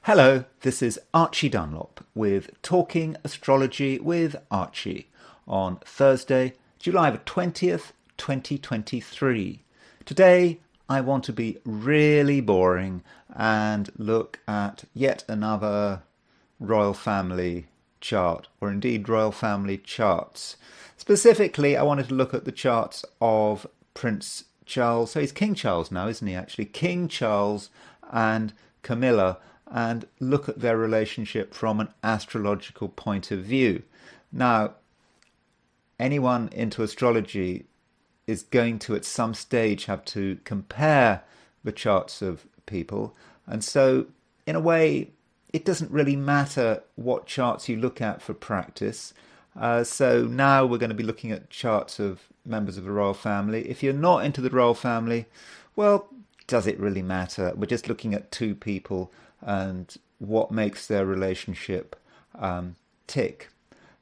Hello, this is Archie Dunlop with Talking Astrology with Archie on Thursday, July the 20th, 2023. Today I want to be really boring and look at yet another royal family chart, or indeed royal family charts. Specifically, I wanted to look at the charts of Prince Charles. So he's King Charles now, isn't he actually? King Charles and Camilla, and look at their relationship from an astrological point of view. Now, anyone into astrology is going to at some stage have to compare the charts of people, and so in a way it doesn't really matter what charts you look at for practice. So now we're going to be looking at charts of members of the royal family. If you're not into the royal family, well, does it really matter? We're just looking at two people and what makes their relationship tick.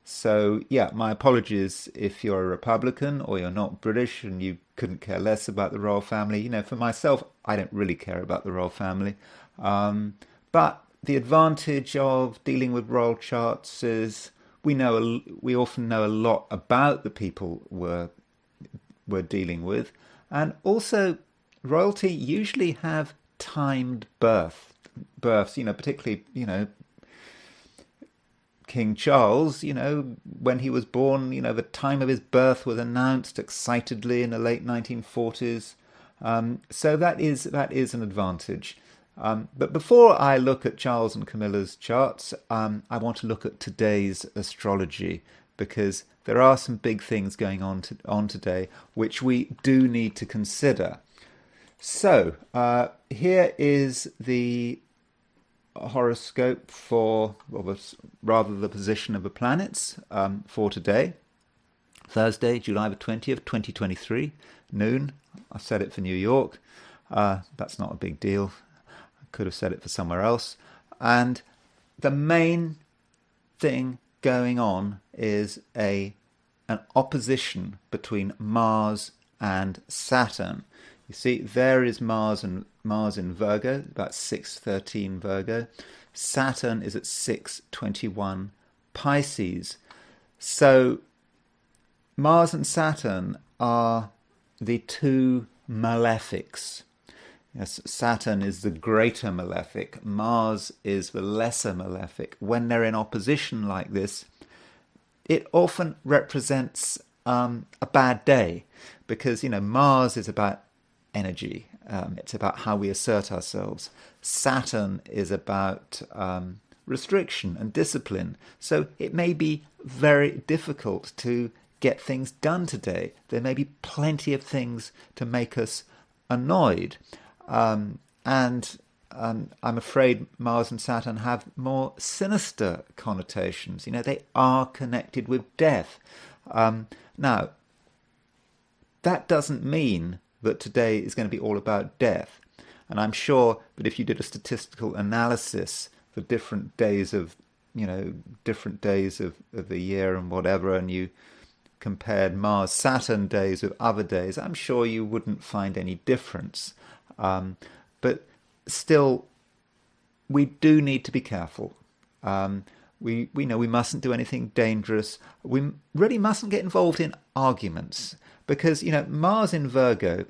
So yeah, my apologies if you're a Republican or you're not British and you couldn't care less about the royal family. You know, for myself, I don't really care about the royal family. But the advantage of dealing with royal charts is we often know a lot about the people we're dealing with, and also royalty usually have timed births, particularly, King Charles, when he was born, the time of his birth was announced excitedly in the late 1940s. So that is an advantage. But before I look at Charles and Camilla's charts, I want to look at today's astrology, because there are some big things going on today which we do need to consider. So here is the horoscope for, or rather the position of the planets for today, Thursday, July the 20th, 2023, noon. I said it for New York. That's not a big deal. I could have said it for somewhere else. And the main thing going on is an opposition between Mars and Saturn. You see, there is Mars in Virgo, about 6:13 Virgo. Saturn is at 6:21 Pisces. So Mars and Saturn are the two malefics. Yes, Saturn is the greater malefic. Mars is the lesser malefic. When they're in opposition like this, it often represents a bad day, because Mars is about energy. It's about how we assert ourselves. Saturn is about restriction and discipline. So it may be very difficult to get things done today. There may be plenty of things to make us annoyed. And I'm afraid Mars and Saturn have more sinister connotations. They are connected with death. Now, that doesn't mean that today is going to be all about death. And I'm sure that if you did a statistical analysis for different days of the year and whatever, and you compared Mars-Saturn days with other days, I'm sure you wouldn't find any difference. But still, we do need to be careful. We know we mustn't do anything dangerous. We really mustn't get involved in arguments, because Mars in Virgo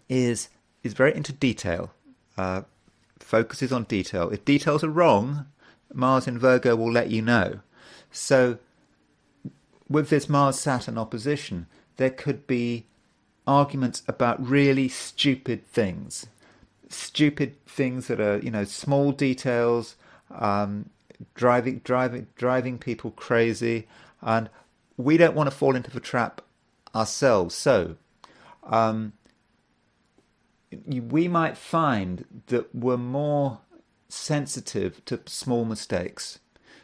is very into detail, focuses on detail. If details are wrong, Mars in Virgo will let you know. So with this Mars-Saturn opposition, there could be arguments about really stupid things that are small details, driving people crazy, and we don't want to fall into the trap ourselves. So we might find that we're more sensitive to small mistakes.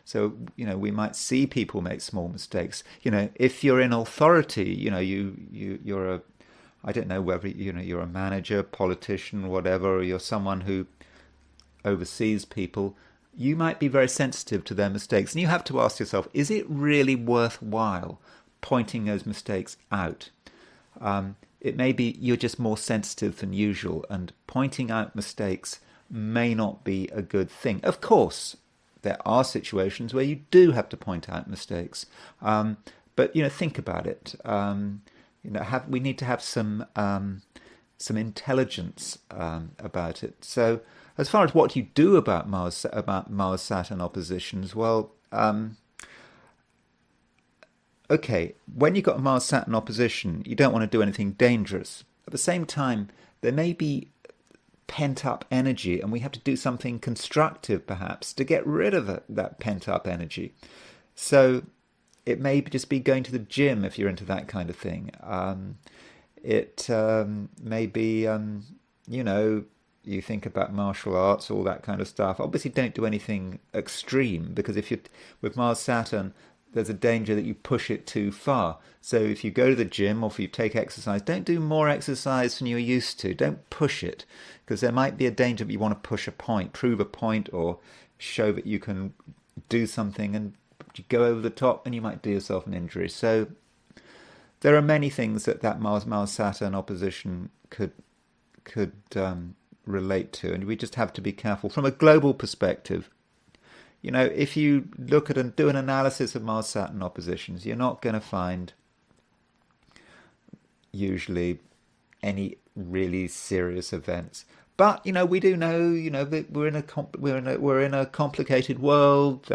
So we might see people make small mistakes. If you're in authority, you're I don't know whether you're a manager, politician, whatever, or you're someone who oversees people, you might be very sensitive to their mistakes. And you have to ask yourself, is it really worthwhile pointing those mistakes out? It may be you're just more sensitive than usual, and pointing out mistakes may not be a good thing. Of course, there are situations where you do have to point out mistakes, but think about it. We need to have some intelligence about it. So, as far as what you do about Mars Saturn oppositions, well, okay, when you've got a Mars Saturn opposition, you don't want to do anything dangerous. At the same time, there may be pent up energy, and we have to do something constructive perhaps to get rid of that pent up energy. So it may just be going to the gym if you're into that kind of thing. It may be, you think about martial arts, all that kind of stuff. Obviously, don't do anything extreme, because if you're with Mars Saturn, there's a danger that you push it too far. So if you go to the gym or if you take exercise, don't do more exercise than you're used to. Don't push it, because there might be a danger that you want to push a point, prove a point, or show that you can do something, and you go over the top and you might do yourself an injury. So there are many things that Mars Saturn opposition could relate to, and we just have to be careful from a global perspective. If you look at and do an analysis of Mars Saturn oppositions, you're not going to find usually any really serious events. But we do know that we're in a complicated world.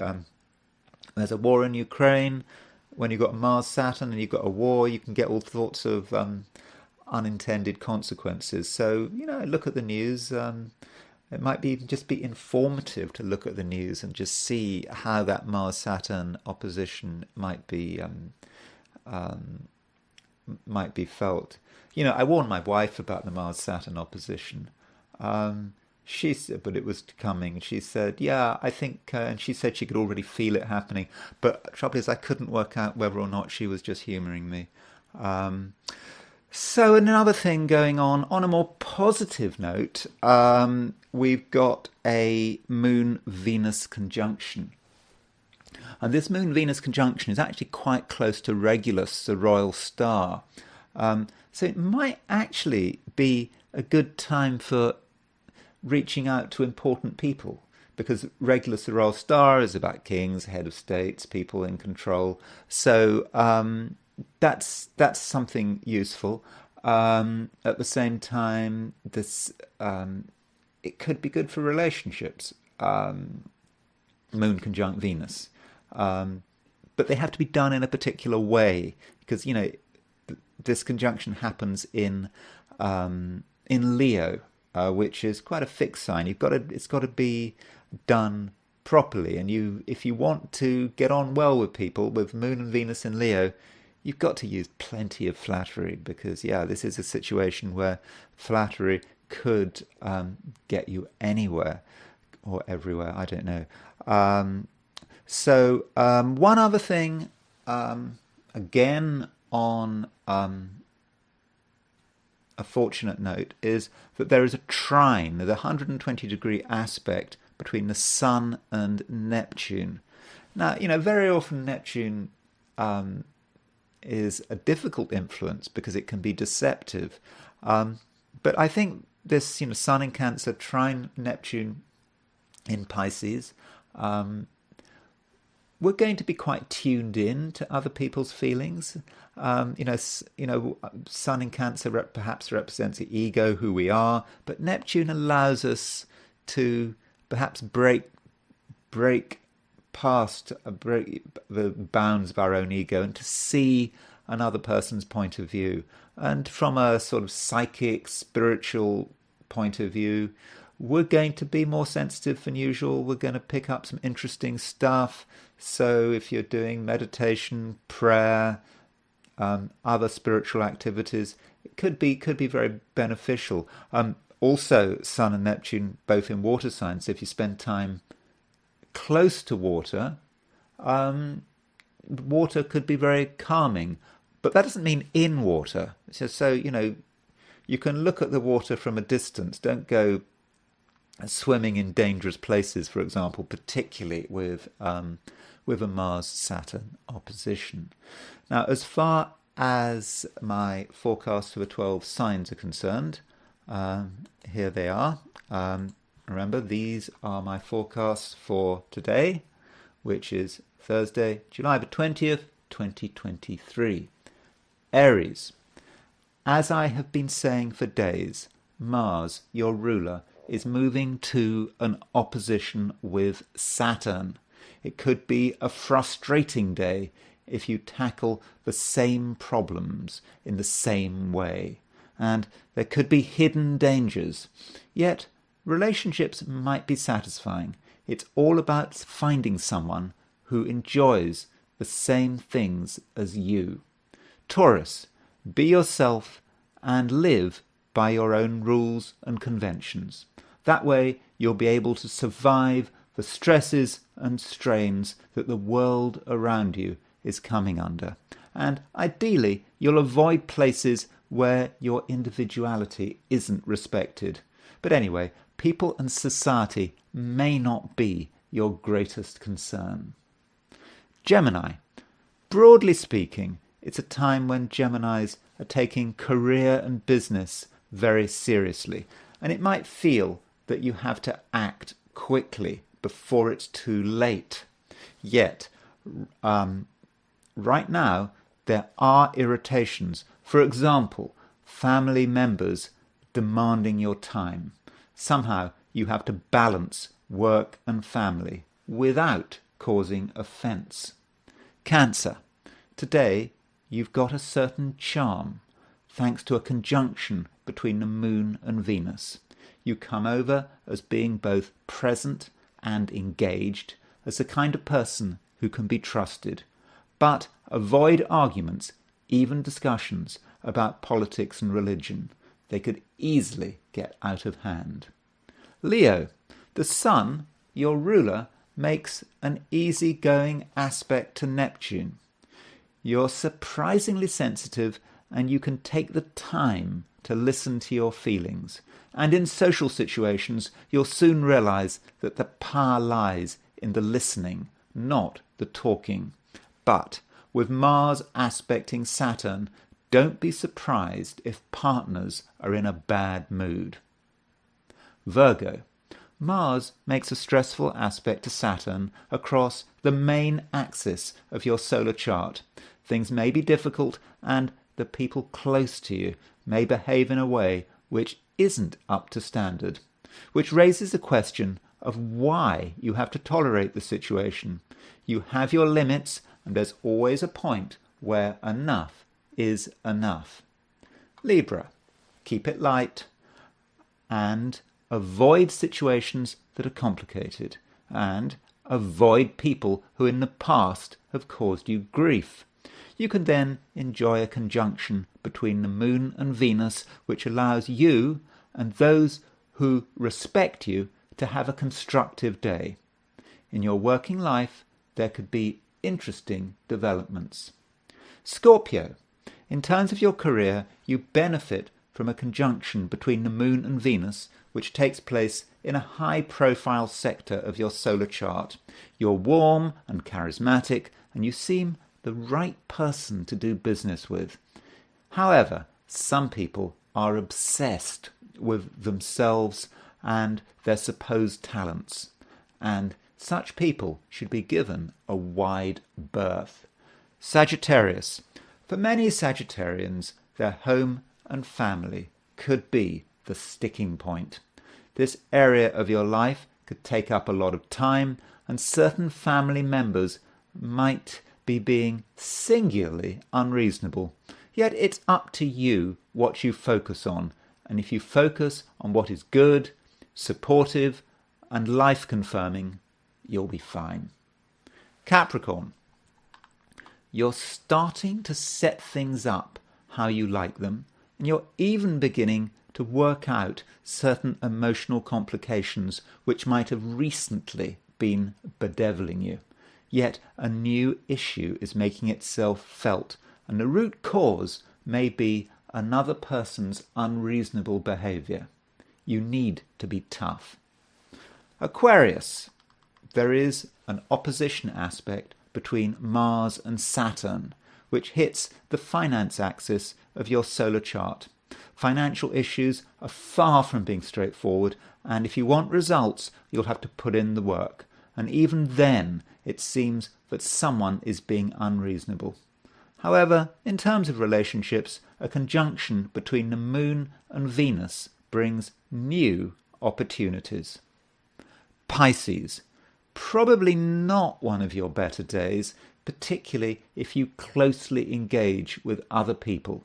There's a war in Ukraine. When you've got Mars Saturn and you've got a war, you can get all sorts of unintended consequences. So look at the news. It might just be informative to look at the news and just see how that Mars Saturn opposition might be felt. I warned my wife about the Mars Saturn opposition. She said, but it was coming. She said, yeah, I think, and she said she could already feel it happening. But the trouble is, I couldn't work out whether or not she was just humouring me. So another thing going on a more positive note, we've got a Moon-Venus conjunction. And this Moon-Venus conjunction is actually quite close to Regulus, the royal star. So it might actually be a good time for reaching out to important people, because Regulus, the royal star, is about kings, head of states, people in control. So that's something useful. At the same time, this it could be good for relationships. Moon conjunct Venus, but they have to be done in a particular way, because this conjunction happens in Leo, which is quite a fixed sign. It's got to be done properly, and if you want to get on well with people with Moon and Venus in Leo, you've got to use plenty of flattery, because this is a situation where flattery could get you anywhere or everywhere. I don't know. So one other thing, again on a fortunate note, is that there is a trine, the 120-degree aspect between the Sun and Neptune. Now, very often Neptune is a difficult influence because it can be deceptive. But I think this, Sun in Cancer, trine Neptune in Pisces, we're going to be quite tuned in to other people's feelings. Sun in Cancer perhaps represents the ego, who we are, but Neptune allows us to perhaps break past the bounds of our own ego and to see another person's point of view. And from a sort of psychic, spiritual point of view, we're going to be more sensitive than usual. We're going to pick up some interesting stuff. So if you're doing meditation, prayer, other spiritual activities, it could be very beneficial. Also, Sun and Neptune both in water signs. So if you spend time close to water, water could be very calming. But that doesn't mean in water. So you can look at the water from a distance. Don't go swimming in dangerous places, for example, particularly with a Mars-Saturn opposition. Now, as far as my forecast for the 12 signs are concerned, here they are. Remember, these are my forecasts for today, which is Thursday, July the 20th, 2023. Aries. As I have been saying for days, Mars, your ruler, is moving to an opposition with Saturn. It could be a frustrating day if you tackle the same problems in the same way. And there could be hidden dangers. Yet, relationships might be satisfying. It's all about finding someone who enjoys the same things as you. Taurus, be yourself and live by your own rules and conventions. That way you'll be able to survive the stresses and strains that the world around you is coming under. And ideally, you'll avoid places where your individuality isn't respected. But anyway, people and society may not be your greatest concern. Gemini. Broadly speaking, it's a time when Geminis are taking career and business very seriously, and it might feel that you have to act quickly before it's too late. Yet, right now, there are irritations. For example, family members demanding your time. Somehow you have to balance work and family without causing offence. Cancer. Today, you've got a certain charm, thanks to a conjunction between the Moon and Venus. You come over as being both present and engaged, as the kind of person who can be trusted. But avoid arguments, even discussions about politics and religion. They could easily get out of hand. Leo. The Sun, your ruler, makes an easygoing aspect to Neptune. You're surprisingly sensitive, and you can take the time to listen to your feelings. And in social situations, you'll soon realize that the power lies in the listening, not the talking. But with Mars aspecting Saturn, don't be surprised if partners are in a bad mood. Virgo. Mars makes a stressful aspect to Saturn across the main axis of your solar chart. Things may be difficult, and the people close to you may behave in a way which isn't up to standard, which raises the question of why you have to tolerate the situation. You have your limits, and there's always a point where enough is enough. Libra. Keep it light and avoid situations that are complicated, and avoid people who in the past have caused you grief. You can then enjoy a conjunction between the Moon and Venus, which allows you and those who respect you to have a constructive day. In your working life, there could be interesting developments. Scorpio. In terms of your career, you benefit from a conjunction between the Moon and Venus, which takes place in a high-profile sector of your solar chart. You're warm and charismatic, and you seem the right person to do business with. However, some people are obsessed with themselves and their supposed talents, and such people should be given a wide berth. Sagittarius. For many Sagittarians, their home and family could be the sticking point. This area of your life could take up a lot of time, and certain family members might be being singularly unreasonable. Yet it's up to you what you focus on, and if you focus on what is good, supportive, and life-confirming, you'll be fine. Capricorn. You're starting to set things up how you like them, and you're even beginning to work out certain emotional complications which might have recently been bedeviling you. Yet a new issue is making itself felt, and the root cause may be another person's unreasonable behaviour. You need to be tough. Aquarius. There is an opposition aspect between Mars and Saturn, which hits the finance axis of your solar chart. Financial issues are far from being straightforward, and if you want results, you'll have to put in the work. And even then, it seems that someone is being unreasonable. However, in terms of relationships, a conjunction between the Moon and Venus brings new opportunities. Pisces, probably not one of your better days, particularly if you closely engage with other people.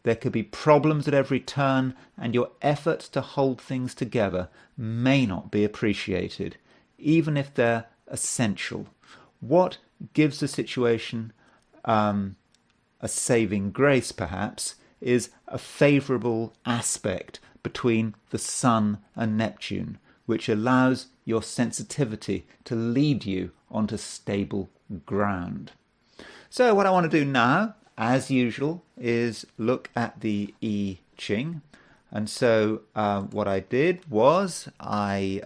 There could be problems at every turn, and your efforts to hold things together may not be appreciated, even if they're essential. What gives the situation a saving grace, perhaps, is a favourable aspect between the Sun and Neptune, which allows your sensitivity to lead you onto stable ground. So what I want to do now, as usual, is look at the I Ching. And so what I did was I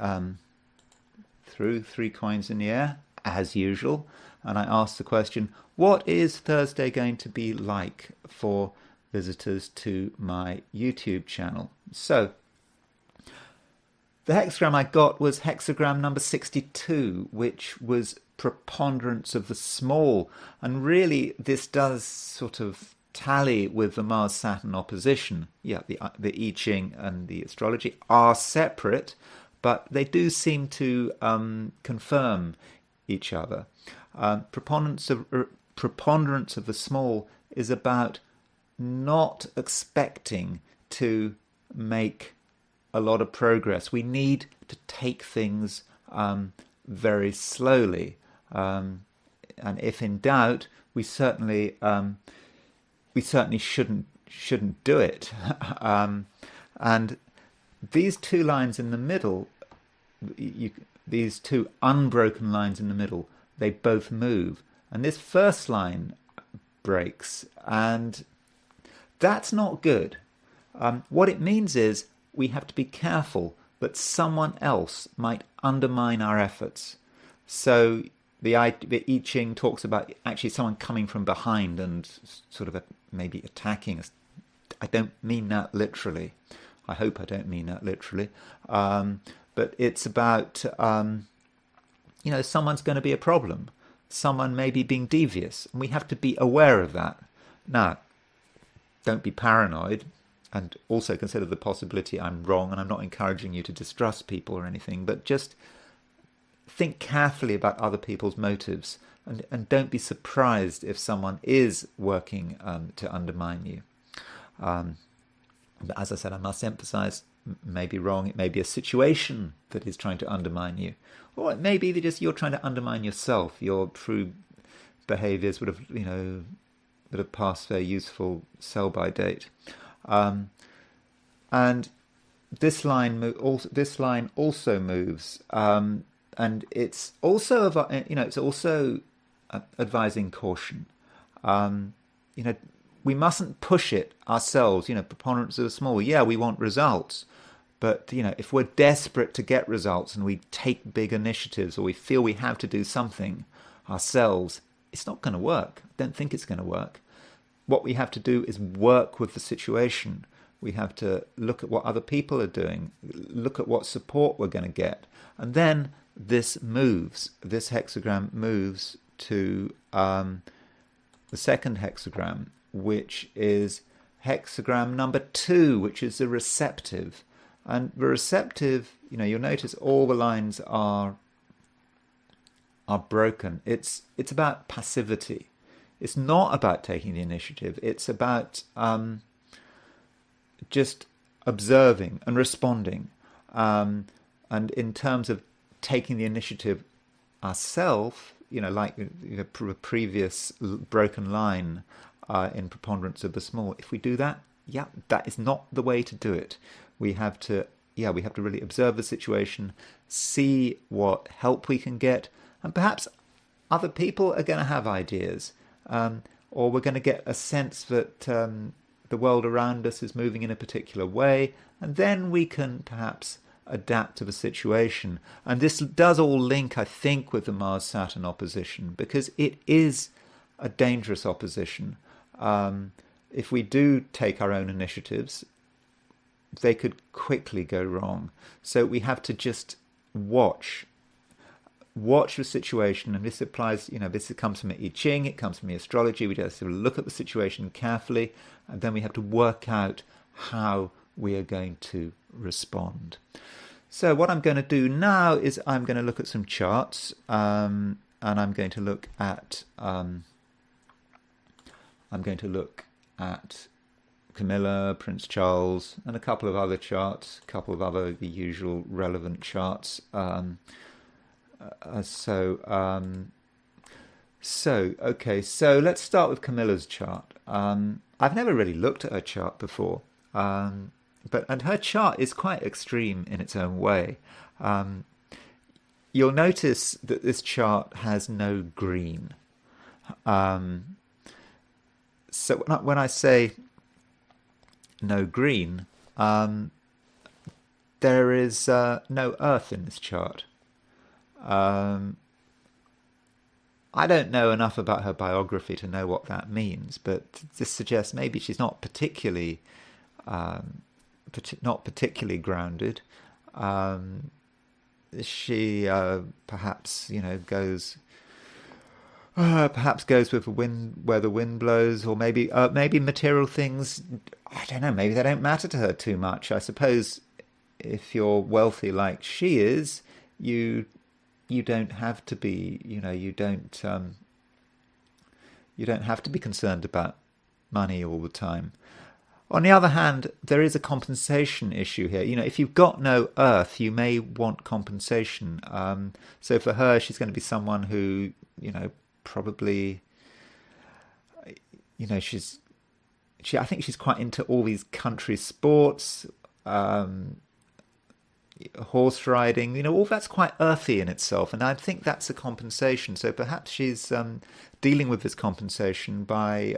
threw 3 coins in the air, as usual, and I asked the question, what is Thursday going to be like for visitors to my YouTube channel? So the hexagram I got was hexagram number 62, which was preponderance of the small. And really, this does sort of tally with the Mars-Saturn opposition. Yeah, the I Ching and the astrology are separate, but they do seem to confirm each other. Preponderance of the small is about not expecting to make a lot of progress. We need to take things very slowly, and if in doubt, we certainly shouldn't do it. And these 2 lines in the middle, these 2 unbroken lines in the middle, they both move, and this first line breaks, and that's not good. What it means is we have to be careful that someone else might undermine our efforts. So the I Ching talks about actually someone coming from behind and sort of maybe attacking us. I don't mean that literally. I hope I don't mean that literally. But it's about, someone's going to be a problem. Someone may be being devious, and we have to be aware of that. Now, don't be paranoid, and also consider the possibility I'm wrong, and I'm not encouraging you to distrust people or anything, but just think carefully about other people's motives, and don't be surprised if someone is working to undermine you. But as I said, I must emphasize, may be wrong. It may be a situation that is trying to undermine you, or it may be that just you're trying to undermine yourself. Your true behaviours would have passed their useful sell-by date. And this line also moves, and it's also advising caution. We mustn't push it ourselves. Preponderance of the small. Yeah, we want results, but if we're desperate to get results and we take big initiatives, or we feel we have to do something ourselves, it's not going to work. I don't think it's going to work. What we have to do is work with the situation. We have to look at what other people are doing, look at what support we're going to get. And then this hexagram moves to the second hexagram, which is hexagram number 2, which is the receptive. And the receptive, you'll notice all the lines are broken. It's about passivity. It's not about taking the initiative. It's about just observing and responding. And in terms of taking the initiative ourselves, like the previous broken line in preponderance of the small, if we do that, that is not the way to do it. We have to really observe the situation, see what help we can get, and perhaps other people are going to have ideas. Or we're going to get a sense that the world around us is moving in a particular way, and then we can perhaps adapt to the situation. And this does all link, I think, with the Mars-Saturn opposition, because it is a dangerous opposition. if we do take our own initiatives, they could quickly go wrong. So we have to just watch the situation, and this applies, this comes from I Ching, it comes from the astrology. We just have to look at the situation carefully, and then we have to work out how we are going to respond. So what I'm going to do now is I'm going to look at some charts, and I'm going to look at Camilla, Prince Charles, and a couple of other charts, a couple of other the usual relevant charts. Okay, so let's start with Camilla's chart. I've never really looked at her chart before, and her chart is quite extreme in its own way. You'll notice that this chart has no green. So when I say no green, there is no earth in this chart. I don't know enough about her biography to know what that means, but this suggests maybe she's not particularly grounded. She perhaps goes with the wind where the wind blows, or maybe material things. I don't know. Maybe they don't matter to her too much. I suppose if you're wealthy like she is, you don't have to be. You don't have to be concerned about money all the time. On the other hand, there is a compensation issue here. If you've got no earth, you may want compensation. So for her, she's going to be someone who, probably, I think she's quite into all these country sports, horse riding, all that's quite earthy in itself. And I think that's a compensation. So perhaps she's dealing with this compensation by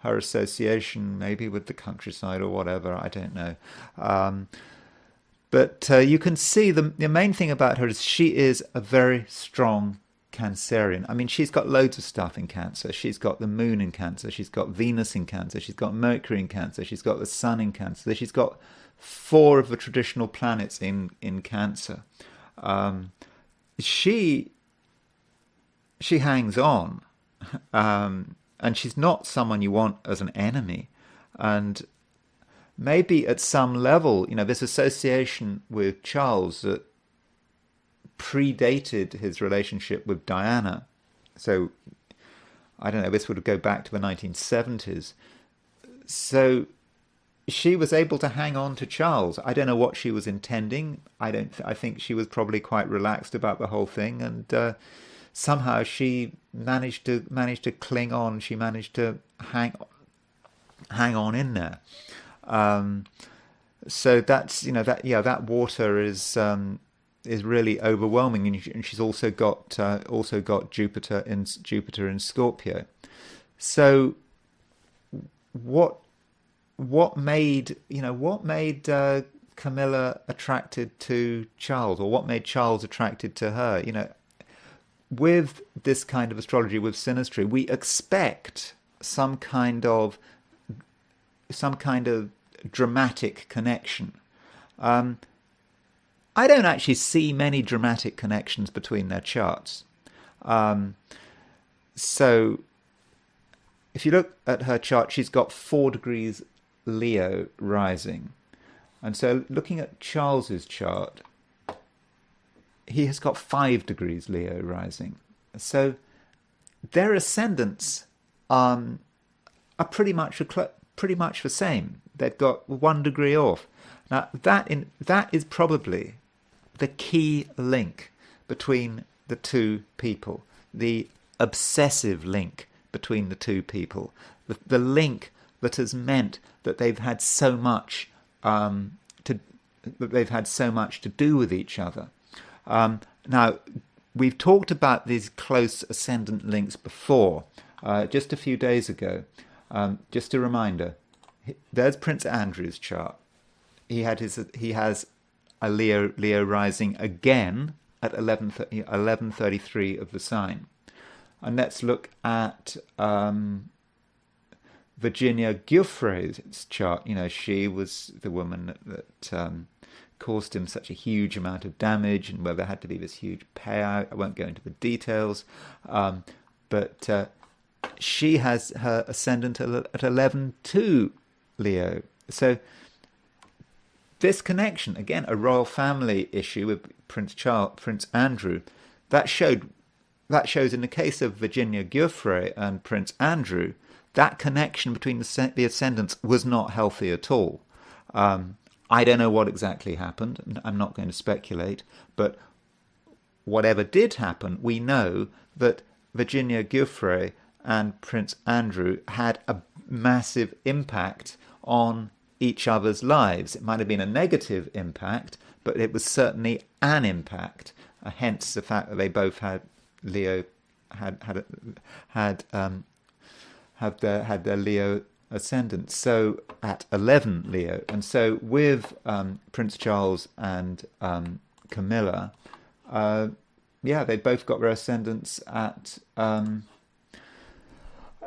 her association, maybe with the countryside or whatever. I don't know. But you can see the main thing about her is she is a very strong Cancerian. I mean, she's got loads of stuff in Cancer. She's got the moon in Cancer. She's got Venus in Cancer. She's got Mercury in Cancer. She's got the sun in Cancer. She's got 4 of the traditional planets in Cancer. She hangs on, and she's not someone you want as an enemy. And maybe at some level, this association with Charles that predated his relationship with Diana. So, I don't know, this would go back to the 1970s. So, she was able to hang on to Charles. I don't know what she was intending. I think she was probably quite relaxed about the whole thing, and somehow she managed to cling on. She managed to hang on in there. So that's that water is really overwhelming, and she's also got Jupiter in Scorpio. So what made Camilla attracted to Charles, or what made Charles attracted to her? With this kind of astrology, with synastry, we expect some kind of dramatic connection. I don't actually see many dramatic connections between their charts. So if you look at her chart, she's got 4 degrees Leo rising. And so looking at Charles's chart, he has got 5 degrees Leo rising. So their ascendants are pretty much the same. They've got 1 degree off. Now that is probably the key link between the two people, the obsessive link between the two people, the link that has meant that they've had so much to do with each other. Now, we've talked about these close ascendant links before, just a few days ago. Just a reminder, there's Prince Andrew's chart. He has a Leo rising again at 1133 of the sign. And let's look at Virginia Giuffre's chart, she was the woman that caused him such a huge amount of damage, and where there had to be this huge payout. I won't go into the details, but she has her ascendant at 11-2 Leo. So this connection, again, a royal family issue with Prince Andrew, that shows in the case of Virginia Giuffre and Prince Andrew, that connection between the ascendants was not healthy at all. I don't know what exactly happened. I'm not going to speculate, but whatever did happen, we know that Virginia Giuffre and Prince Andrew had a massive impact on each other's lives. It might have been a negative impact, but it was certainly an impact. Hence the fact that they both had Leo had their Leo ascendant. So at 11 Leo, and so with Prince Charles and Camilla, they both got their ascendants at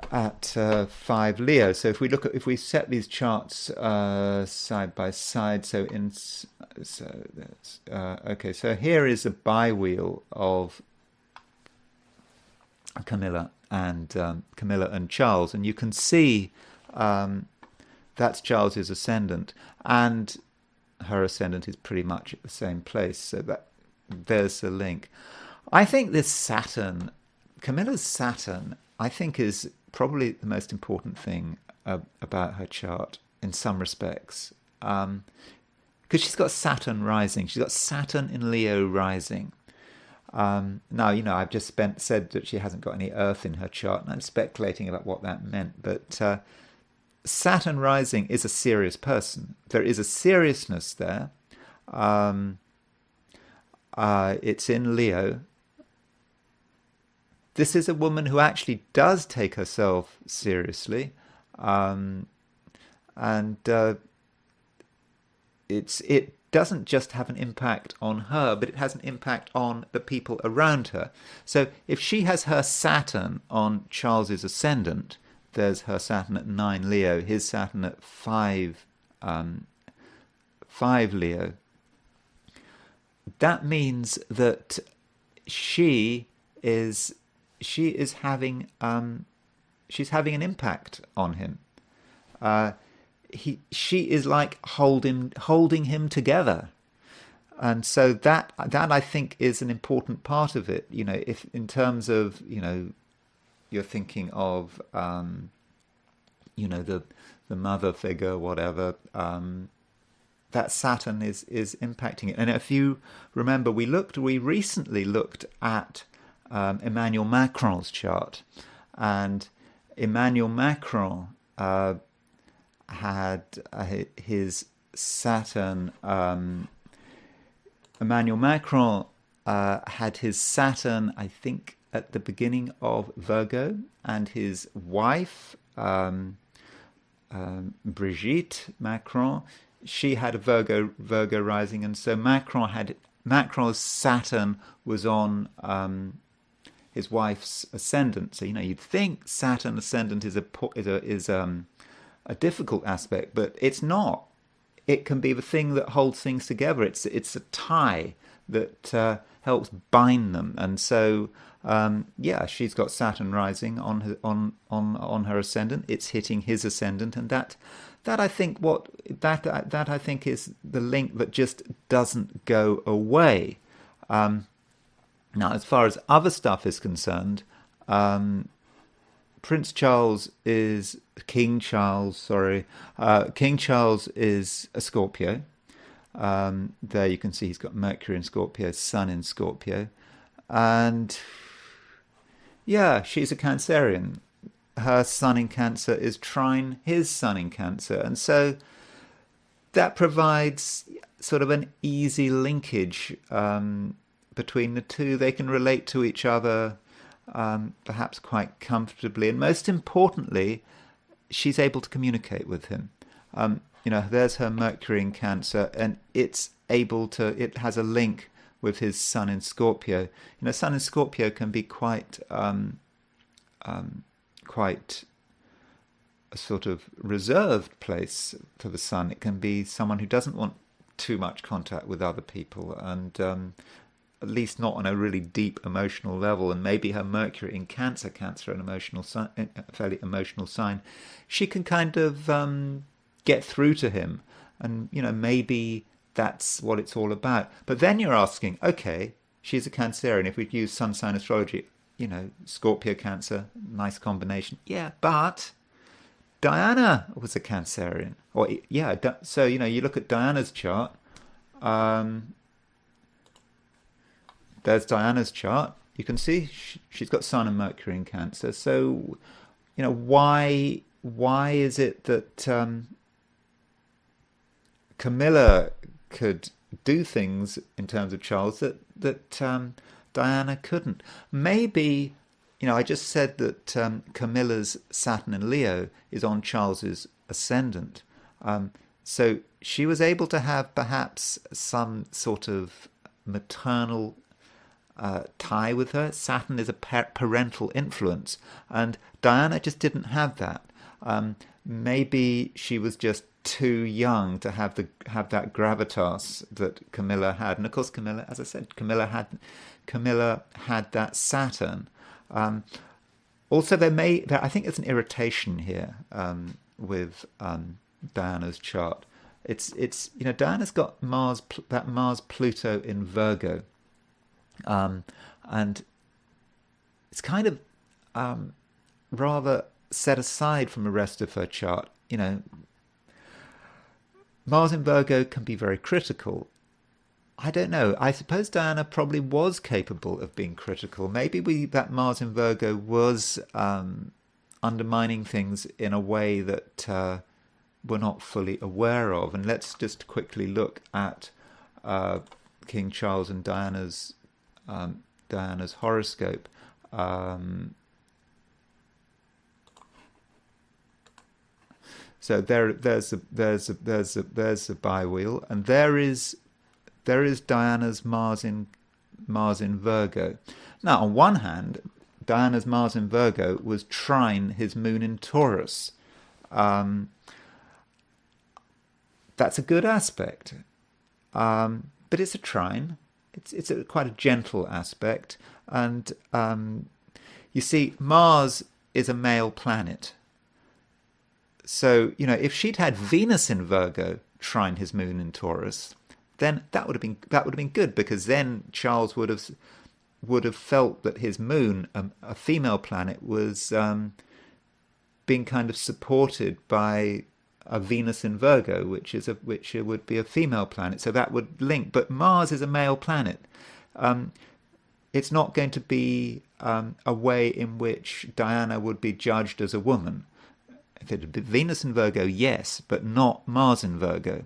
5 Leo. So if we set these charts side by side, so here is a biwheel of Camilla and Charles, and you can see that's Charles's ascendant, and her ascendant is pretty much at the same place. So there's the link. I think this Saturn, Camilla's Saturn, I think is probably the most important thing about her chart in some respects, because she's got Saturn rising. She's got Saturn in Leo rising. Now, I've just said that she hasn't got any Earth in her chart, and I'm speculating about what that meant. But Saturn rising is a serious person. There is a seriousness there. It's in Leo. This is a woman who actually does take herself seriously, and it doesn't just have an impact on her, but it has an impact on the people around her. So if she has her Saturn on Charles's ascendant, there's her Saturn at 9 Leo, his Saturn at 5 Leo. That means that she is having she's having an impact on him. She is like holding him together, and so that I think is an important part of it. If in terms of you're thinking of the mother figure, whatever, that Saturn is impacting it. And if you remember, we recently looked at Emmanuel Macron's chart, and Emmanuel Macron had his Saturn. Emmanuel Macron had his Saturn, I think, at the beginning of Virgo, and his wife, Brigitte Macron, she had a Virgo rising, and so Macron's Saturn was on his wife's ascendant. So you'd think Saturn ascendant is a difficult aspect, but it's not. It can be the thing that holds things together. It's a tie that helps bind them. And so she's got Saturn rising on her ascendant. It's hitting his ascendant, and that I think I think is the link that just doesn't go away. Now, as far as other stuff is concerned, King Charles is a Scorpio. There you can see he's got Mercury in Scorpio, Sun in Scorpio, and she's a Cancerian. Her Sun in Cancer is trine his Sun in Cancer, and so that provides sort of an easy linkage between the two. They can relate to each other perhaps quite comfortably, and most importantly, she's able to communicate with him. There's her Mercury in Cancer, and it has a link with his Sun in Scorpio. Sun in Scorpio can be quite a sort of reserved place for the Sun. It can be someone who doesn't want too much contact with other people, and at least not on a really deep emotional level. And maybe her Mercury in Cancer, an emotional sign, a fairly emotional sign, she can kind of get through to him, and maybe that's what it's all about. But then you're asking, okay, she's a Cancerian. If we'd use sun sign astrology, Scorpio Cancer, nice combination. Yeah, but Diana was a Cancerian. Or yeah, so you look at Diana's chart. There's Diana's chart. You can see she's got Sun and Mercury in Cancer. So why is it that Camilla could do things in terms of Charles that Diana couldn't? Maybe, I just said that Camilla's Saturn in Leo is on Charles's ascendant. So she was able to have perhaps some sort of maternal tie with her. Saturn is a parental influence, and Diana just didn't have that. Maybe she was just too young to have that gravitas that Camilla had, and of course Camilla, as I said, Camilla had that Saturn. Also, I think there's an irritation here with Diana's chart. It's Diana's got Mars Pluto in Virgo, and it's kind of rather set aside from the rest of her chart. Mars in Virgo can be very critical. I don't know. I suppose Diana probably was capable of being critical. Maybe that Mars in Virgo was undermining things in a way that we're not fully aware of. And let's just quickly look at King Charles and Diana's horoscope. So there's the bi-wheel, and there is Diana's Mars in Virgo. Now, on one hand, Diana's Mars in Virgo was trine his moon in Taurus. That's a good aspect, but it's a trine. It's quite a gentle aspect, and you see, Mars is a male planet. So, if she'd had Venus in Virgo trine his moon in Taurus, then that would have been good, because then Charles would have felt that his moon, a female planet, was being kind of supported by a Venus in Virgo, which would be a female planet. So that would link. But Mars is a male planet. It's not going to be a way in which Diana would be judged as a woman. If it had been Venus in Virgo, yes, but not Mars in Virgo.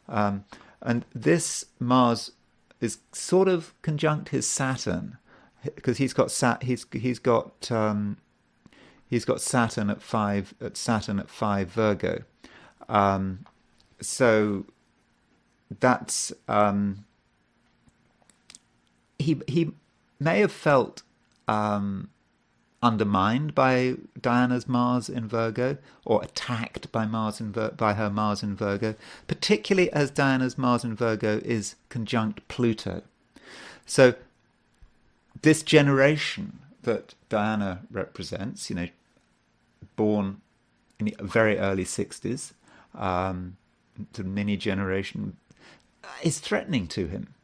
And this Mars is sort of conjunct his Saturn, because he's got Saturn at 5 Virgo. So that's he may have felt undermined by Diana's Mars in Virgo, or attacked by her Mars in Virgo, particularly as Diana's Mars in Virgo is conjunct Pluto. So this generation that Diana represents, born in the very early 60s, the mini generation, is threatening to him.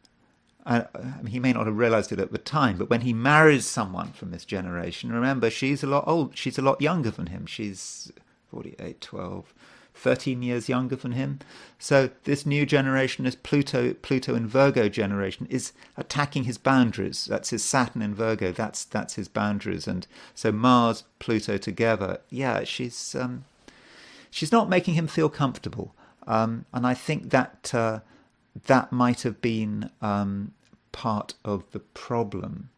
He may not have realized it at the time, but when he marries someone from this generation, remember, she's a lot younger than him. She's 48, 12, 13 years younger than him. So this new generation, this Pluto in Virgo generation, is attacking his boundaries. That's his Saturn in Virgo. That's his boundaries. And so Mars, Pluto together, yeah, she's not making him feel comfortable. And I think that that might have been part of the problem.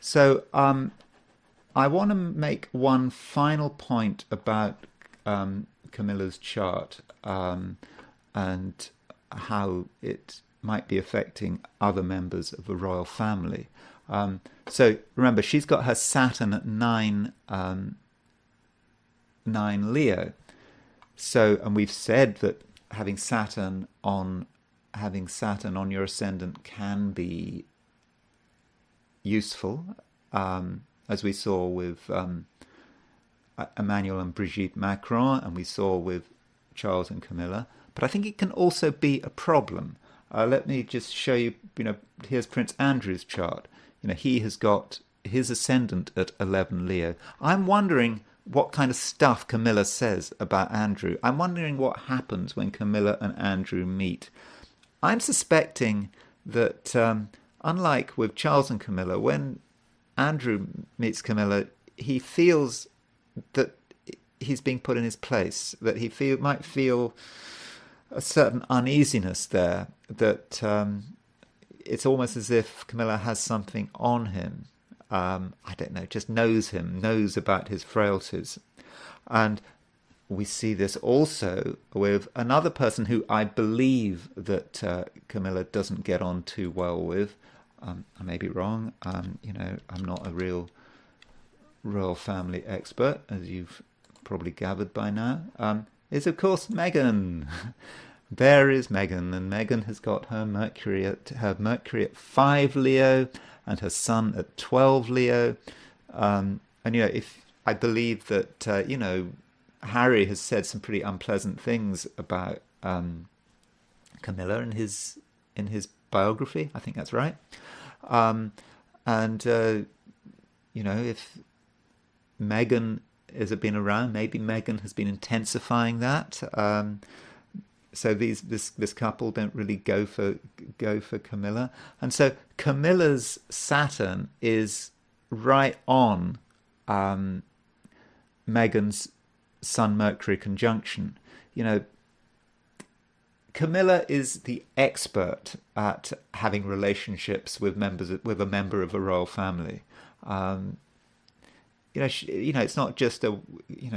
So I want to make one final point about Camilla's chart and how it might be affecting other members of the royal family. So remember, she's got her Saturn at 9 Leo. And we've said that having Saturn on your ascendant can be useful, as we saw with Emmanuel and Brigitte Macron, and we saw with Charles and Camilla. But I think it can also be a problem. Let me just show you, here's Prince Andrew's chart. He has got his ascendant at 11 Leo. I'm wondering what kind of stuff Camilla says about Andrew. I'm wondering what happens when Camilla and Andrew meet. I'm suspecting that, unlike with Charles and Camilla, when Andrew meets Camilla, he feels that he's being put in his place, that he might feel a certain uneasiness there, that it's almost as if Camilla has something on him. I don't know, just knows him, knows about his frailties. And we see this also with another person who I believe that Camilla doesn't get on too well with. I may be wrong. I'm not a real royal family expert, as you've probably gathered by now, is of course Meghan. There is Meghan, and Meghan has got her Mercury at 5 Leo and her Sun at 12 Leo. If I believe that Harry has said some pretty unpleasant things about Camilla in his biography. I think that's right. If Meghan has been around, maybe Meghan has been intensifying that. So this couple don't really go for Camilla, and so Camilla's Saturn is right on Meghan's Sun Mercury conjunction. Camilla is the expert at having relationships with a member of a royal family. It's not just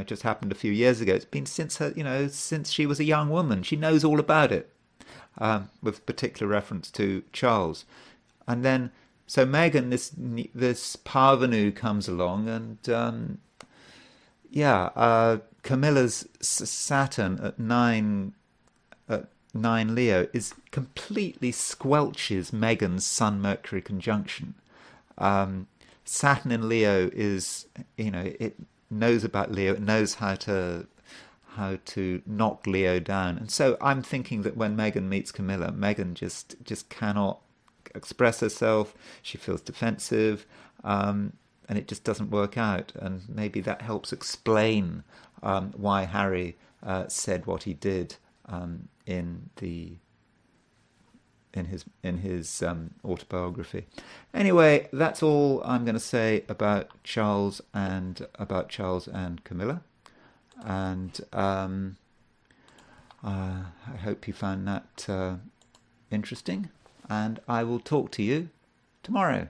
just happened a few years ago. It's been since she was a young woman. She knows all about it, with particular reference to Charles. And then, so Meghan, this parvenu comes along, and Camilla's Saturn at 9 Leo is completely squelches Meghan's Sun Mercury conjunction. Saturn in Leo is, it knows about Leo, it knows how to knock Leo down. And so I'm thinking that when Meghan meets Camilla, Meghan just cannot express herself. She feels defensive, and it just doesn't work out. And maybe that helps explain why Harry said what he did in his autobiography. Anyway, that's all I'm going to say about Charles and Camilla, and I hope you found that interesting. And I will talk to you tomorrow.